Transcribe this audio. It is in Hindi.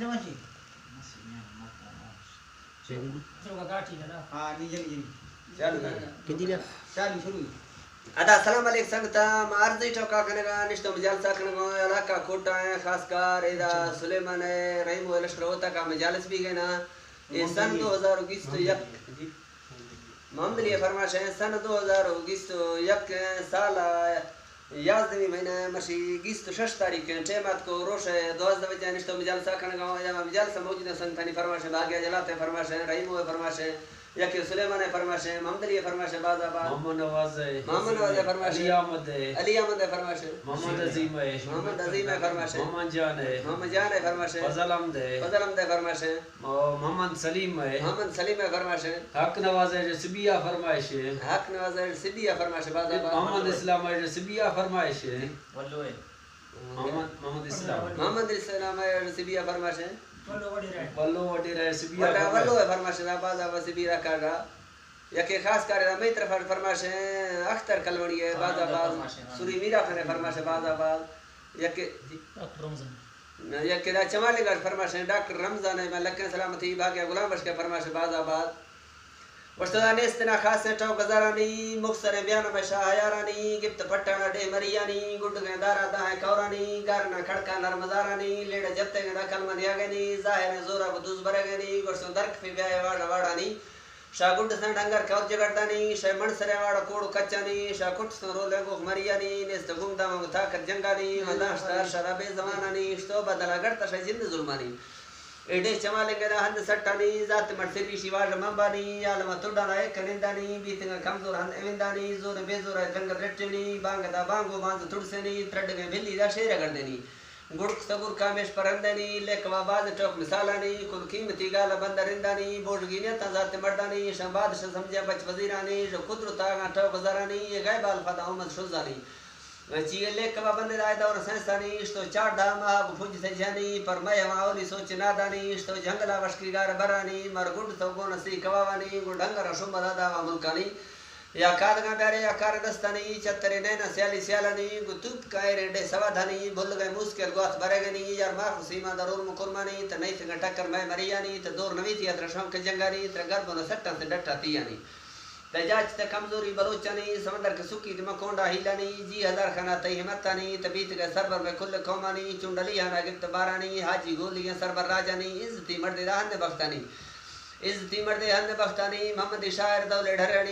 masih masih. Coba gaji dah. हाँ नीचे नीचे. चल किती लिया चालू शुरू. अदा सलाम अलैकुम संगता मार्जी टोका कनेगा निष्ठो मजाल साकनेगो इलाका कोटा है खासकर इदा सुलेमान है रहीम अलशरोता का मजालिस भी गए ना ये सन 2021 तो यक मोहम्मद लिए फरमाश है सन 2021 तो यक साल याज़दवी महीना मशी 20 तो 6 तारीख के टेमत को रोश है 12 बजे निष्ठो मजाल साकनेगा या मजाल समोजिन संगतानी फरमाश है भाग्य जलाते फरमाश है रहीम फरमाश है यके सुलेमान फरमाश है मोहम्मद लिए फरमाश है बाज़ाबाद मोहम्मद नवाज फरमाश अली अहमद फरमाश है मोहम्मद अजीम है फरमाश है मोहम्मद जान है फरमाश है फजल अहमद फरमाश है मोहम्मद सलीम है फरमाश है हक नवाज है सिबिया फरमाइश है हक नवाज सिबिया फरमाश है बाज़ाबाद मोहम्मद इस्लाम है सिबिया फरमाइश है वल्लो है. मोहम्मद इस्लाम है सिबिया फरमाश है वल्लो वडी रहे सिबिया वल्लो है फरमाश है बाज़ाबाद सिबिया का यके खास कर मैं तरफ फरमाश है अख्तर कलवड़ी है बाज़ाबाद सूरी मीरा खाने फरमाश है बाज़ाबाद यके यके दा चमालीगढ़ फरमाश है डॉक्टर रमजान है मैं लक्कन सलामती भाग्य गुलाम बख्श के फरमाश है बाज़ाबाद वस्तुदाने इस्तना खास है टॉप गजारानी मुख्तर बयान में शाहयारानी गिफ्त पट्टाना डे मरियानी गुड के दारा दाए कौरानी गारना खड़का नरमजारानी लेड जत्ते के दखल में दिया गनी जाहिर जोरा बदुस बरगनी गुरसो दरक फी ब्याह वाड़ा वाड़ानी शा गुड सन डंगर कौर जगड़दानी शा मनसरे वाड़ा कोड़ कच्चानी शा कुट सन रोले गो मरियानी नेस्त गुमदा मुता कर जंगानी मदास्तार शराबे जमानानी तो बदला गड़ता शा जिंद जुल्मानी एडे चमालेंगे दा हंद सट्टानी जात मर्सिरी शिवाज मंबानी आलमा तुडाना एक निंदानी बीतंगा कमजोर हंद एविंदानी जोर बेजोर जंग रटनी बांगदा बांगो बांज तुड़सेनी त्रड में बिल्ली दा शेर कर देनी गुड़ सगुर कामेश परंदनी लेकवा बाज टोक मिसालानी कुल कीमती गाल बंदरिंदानी बोडगी ने तजात मर्दानी शंबाद समझे बच वजीरानी जो कुदरता गा टोक जरानी ये गायबाल फदा उमद शुजानी चीले कबा बंदे दाय दौर संस्थानी इस्तो चार धाम आग फुज से जानी पर मैं मावली सोच नादानी इस्तो जंगला वशकीगार बरानी मर गुड तो गोन सी कवावानी गुडंगर शुमदा दावा मुल्कानी या कादगा प्यारे या कार दस्तानी चतरे नैना स्याली स्यालानी गुतुब कायरे डे सवाधानी भूल गए मुश्किल गोत बरेगनी यार मा खुसीमा दरूर मुकुरमानी त नहीं फिंग टक्कर मैं मरियानी त दूर नवी थी अत्र शौक जंगानी त गर्भ न सट्टा से डटा तियानी तजाज त कमजोरी बलोचानी समंदर के सुकी त मकोंडा हिलानी जी हजार खाना तई हिम्मतानी तबीत के सरबर में कुल कौमानी चुंडली हाना गिफ्त बारानी हाजी गोलियां सरबर राजानी इज्जती मर्दे हंद बख्तानी इज्जती मर्दे हंद बख्तानी मोहम्मद शायर दौले ढरणी